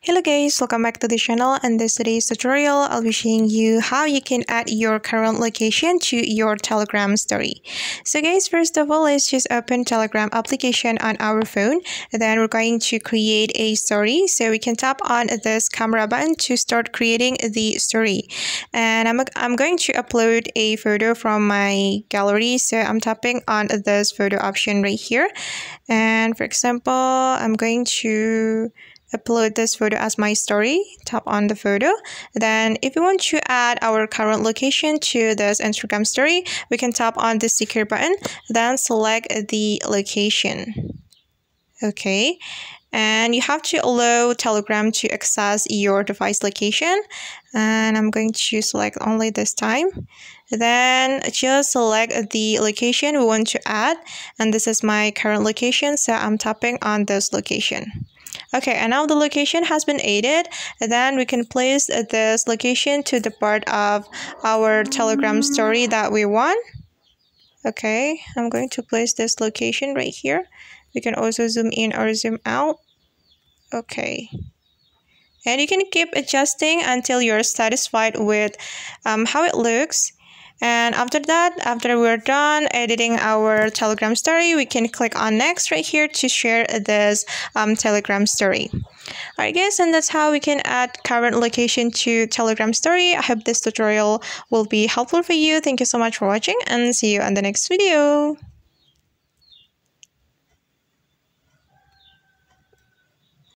Hello guys, welcome back to the channel. And this today's tutorial, I'll be showing you how you can add your current location to your Telegram story. So guys, first of all, let's just open Telegram application on our phone. And then we're going to create a story. So we can tap on this camera button to start creating the story. And I'm going to upload a photo from my gallery. So I'm tapping on this photo option right here. And for example, I'm going to upload this photo as my story. Tap on the photo. Then if you want to add our current location to this Instagram story, we can tap on the sticker button, then select the location. Okay, and you have to allow Telegram to access your device location, and I'm going to select only this time. Then just select the location we want to add, and this is my current location, so I'm tapping on this location. Okay, and now the location has been added. Then we can place this location to the part of our Telegram story that we want. Okay, I'm going to place this location right here. We can also zoom in or zoom out. Okay. And you can keep adjusting until you're satisfied with how it looks. And after that, after we're done editing our Telegram story, we can click on next right here to share this Telegram story. Alright guys, and that's how we can add current location to Telegram story. I hope this tutorial will be helpful for you. Thank you so much for watching and see you on the next video.